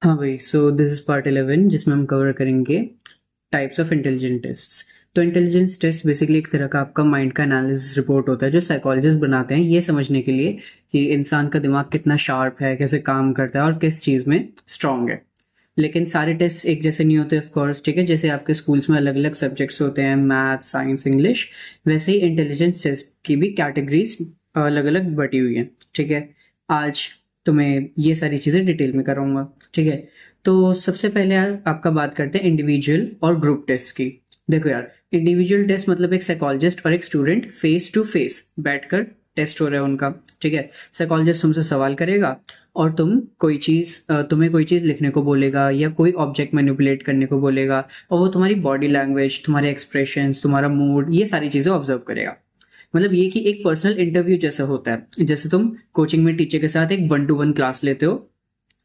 हाँ भाई, so this is part 11 जिसमें हम कवर करेंगे टाइप्स ऑफ इंटेलिजेंट टेस्ट्स। तो इंटेलिजेंस टेस्ट बेसिकली एक तरह का आपका माइंड का एनालिसिस रिपोर्ट होता है जो साइकोलॉजिस्ट बनाते हैं ये समझने के लिए कि इंसान का दिमाग कितना शार्प है, कैसे काम करता है और किस चीज़ में स्ट्रांग है। लेकिन सारे टेस्ट एक जैसे नहीं होते ऑफ कोर्स, ठीक है। जैसे आपके स्कूल्स में अलग अलग सब्जेक्ट्स होते हैं, मैथ, साइंस, इंग्लिश, वैसे ही इंटेलिजेंस टेस्ट की भी कैटेगरीज अलग अलग बटी हुई हैं, ठीक है। आज तुम्हें ये सारी चीज़ें डिटेल में कराऊंगा, ठीक है। तो सबसे पहले आपका बात करते हैं इंडिविजुअल और ग्रुप टेस्ट की। देखो यार, इंडिविजुअल टेस्ट मतलब एक साइकोलॉजिस्ट और एक स्टूडेंट फेस टू फेस बैठकर टेस्ट हो रहा है उनका, ठीक है। साइकोलॉजिस्ट तुमसे सवाल करेगा और तुम्हें कोई चीज़ लिखने को बोलेगा या कोई ऑब्जेक्ट मैनिपुलेट करने को बोलेगा, और वो तुम्हारी बॉडी लैंग्वेज, तुम्हारे एक्सप्रेशंस, तुम्हारा मूड, ये सारी चीज़ें ऑब्जर्व करेगा। मतलब ये कि एक पर्सनल इंटरव्यू जैसा होता है। जैसे तुम कोचिंग में टीचर के साथ एक 1-to-1 क्लास लेते हो,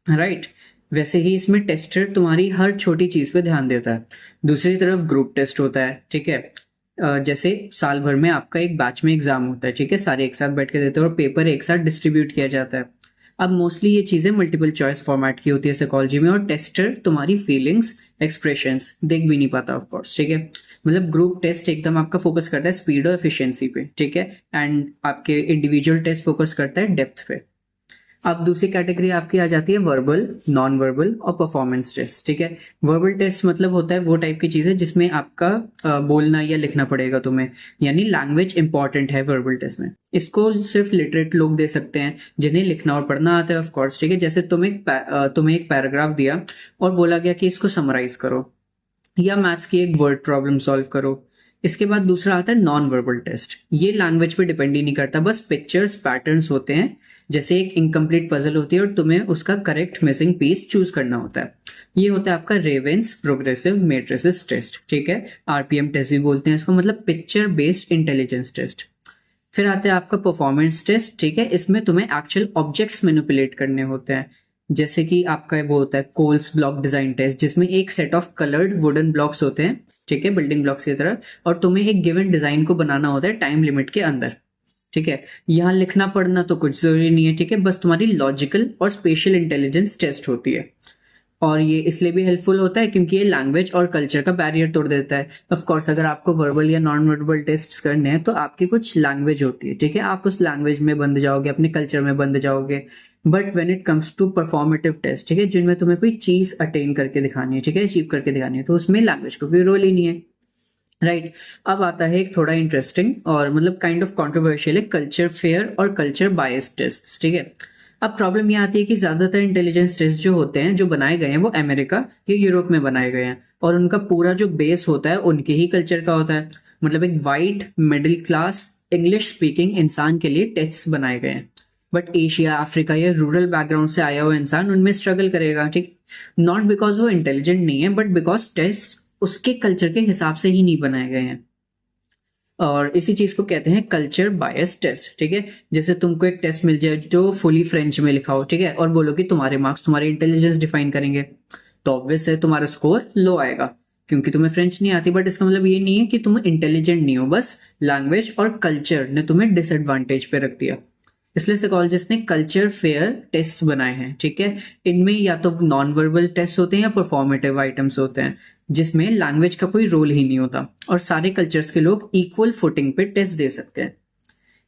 राइट, वैसे ही इसमें टेस्टर तुम्हारी हर छोटी चीज़ पे ध्यान देता है। दूसरी तरफ ग्रुप टेस्ट होता है, ठीक है। जैसे साल भर में आपका एक बैच में एग्जाम होता है, ठीक है, सारे एक साथ बैठ के देते हो और पेपर एक साथ डिस्ट्रीब्यूट किया जाता है। अब मोस्टली ये चीज़ें मल्टीपल चॉइस फॉर्मेट की होती है साइकोलॉजी में, और टेस्टर तुम्हारी फीलिंग्स, एक्सप्रेशंस देख भी नहीं पाता ऑफ कोर्स, ठीक है। मतलब ग्रुप टेस्ट एकदम आपका फोकस करता है स्पीड और एफिशिएंसी पे, ठीक है, एंड आपके इंडिविजुअल टेस्ट फोकस करता है डेप्थ पे। अब दूसरी कैटेगरी आपकी आ जाती है वर्बल, नॉन वर्बल और परफॉर्मेंस टेस्ट, ठीक है। वर्बल टेस्ट मतलब होता है वो टाइप की चीज़ है जिसमें आपका बोलना या लिखना पड़ेगा तुम्हें, यानी लैंग्वेज इंपॉर्टेंट है वर्बल टेस्ट में। इसको सिर्फ लिटरेट लोग दे सकते हैं जिन्हें लिखना और पढ़ना आता है ऑफ कोर्स, ठीक है। जैसे तुम्हें एक पैराग्राफ दिया और बोला गया कि इसको समराइज करो या मैथ्स की एक वर्ड प्रॉब्लम सॉल्व करो। इसके बाद दूसरा आता है नॉन वर्बल टेस्ट। ये लैंग्वेज पे डिपेंड ही नहीं करता, बस पिक्चर्स, पैटर्न्स होते हैं। जैसे एक इनकम्प्लीट पजल होती है और तुम्हें उसका करेक्ट मिसिंग पीस चूज करना होता है। ये होता है आपका रेवेंस प्रोग्रेसिव मैट्रिसेस टेस्ट, ठीक है। आरपीएम टेस्ट भी बोलते हैं इसको, मतलब पिक्चर बेस्ड इंटेलिजेंस टेस्ट। फिर आता है आपका परफॉर्मेंस टेस्ट, ठीक है। इसमें तुम्हें एक्चुअल ऑब्जेक्ट्स मैनिपुलेट करने होते हैं। जैसे कि आपका वो होता है कोल्स ब्लॉक डिजाइन टेस्ट, जिसमें एक set of coloured wooden blocks होते हैं, ठीक है, बिल्डिंग ब्लॉक्स की तरह, और तुम्हें एक गिवन डिजाइन को बनाना होता है टाइम लिमिट के अंदर, ठीक है। यहाँ लिखना पढ़ना तो कुछ जरूरी नहीं है, ठीक है, बस तुम्हारी लॉजिकल और स्पेशल इंटेलिजेंस टेस्ट होती है। और ये इसलिए भी हेल्पफुल होता है क्योंकि ये लैंग्वेज और कल्चर का बैरियर तोड़ देता है। ऑफ कोर्स अगर आपको वर्बल या नॉन वर्बल टेस्ट करने हैं तो आपकी कुछ लैंग्वेज होती है, ठीक है, आप उस लैंग्वेज में बंद जाओगे, अपने कल्चर में बंद जाओगे। But when it comes to performative test, ठीक है, जिनमें तुम्हें कोई चीज अटेन करके दिखानी है, ठीक है, अचीव करके दिखानी है, तो उसमें लैंग्वेज को कोई रोल ही नहीं है, राइट। अब आता है एक थोड़ा इंटरेस्टिंग और मतलब काइंड ऑफ कॉन्ट्रोवर्शियल है कल्चर फेयर और कल्चर बायस टेस्ट, ठीक है। अब प्रॉब्लम यह आती है कि ज्यादातर इंटेलिजेंस टेस्ट जो होते हैं, जो बनाए गए हैं, वो अमेरिका या यूरोप में बनाए गए हैं, और उनका पूरा जो बेस होता है उनके ही कल्चर का होता है। मतलब एक white middle class English speaking इंसान के लिए टेस्ट बनाए गए हैं। बट एशिया, अफ्रीका या रूरल बैकग्राउंड से आया हुआ इंसान उनमें स्ट्रगल करेगा, ठीक। नॉट बिकॉज वो इंटेलिजेंट नहीं है, बट बिकॉज टेस्ट उसके कल्चर के हिसाब से ही नहीं बनाए गए हैं। और इसी चीज को कहते हैं कल्चर बायस टेस्ट, ठीक है। जैसे तुमको एक टेस्ट मिल जाए जो फुली फ्रेंच में लिखा हो, ठीक है, और बोलो कि तुम्हारे मार्क्स तुम्हारे इंटेलिजेंस डिफाइन करेंगे, तो ऑब्वियस है तुम्हारा स्कोर लो आएगा क्योंकि तुम्हें फ्रेंच नहीं आती। बट इसका मतलब ये नहीं है कि तुम इंटेलिजेंट नहीं हो, बस लैंग्वेज और कल्चर ने तुम्हें डिसएडवांटेज पे रख दिया। इसलिए साइकोलॉजिस्ट ने कल्चर फेयर टेस्ट बनाए हैं, ठीक है। इनमें या तो नॉन वर्बल टेस्ट होते हैं या परफॉर्मेटिव आइटम्स होते हैं जिसमें लैंग्वेज का कोई रोल ही नहीं होता, और सारे कल्चर्स के लोग इक्वल फुटिंग पे टेस्ट दे सकते हैं।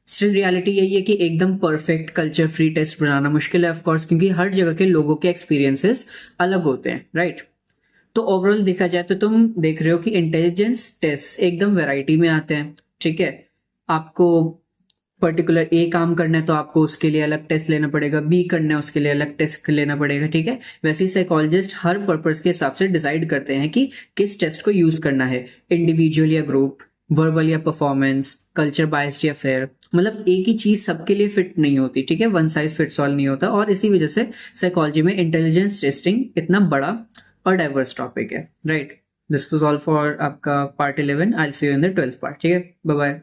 सिर्फ रियलिटी यही है कि एकदम परफेक्ट कल्चर फ्री टेस्ट बनाना मुश्किल है ऑफ कोर्स, क्योंकि हर जगह के लोगों के एक्सपीरियंसेस अलग होते हैं, राइट। तो ओवरऑल देखा जाए तो तुम देख रहे हो कि इंटेलिजेंस टेस्ट एकदम वैरायटी में आते हैं, ठीक है। आपको पर्टिकुलर ए काम करना है तो आपको उसके लिए अलग टेस्ट लेना पड़ेगा, बी करना है उसके लिए अलग टेस्ट लेना पड़ेगा, ठीक है। वैसे ही साइकोलॉजिस्ट हर पर्पस के हिसाब से डिसाइड करते हैं कि किस टेस्ट को यूज करना है, इंडिविजुअल या ग्रुप, वर्बल या परफॉर्मेंस, कल्चर बायस्ड या फेयर। मतलब एक ही चीज सबके लिए फिट नहीं होती, ठीक है, वन साइज फिट्स ऑल नहीं होता, और इसी वजह से साइकोलॉजी में इंटेलिजेंस टेस्टिंग इतना बड़ा और डाइवर्स टॉपिक है, right. This was all for आपका part 11। I will see you in the 12th part, ठीक है, बाय बाय।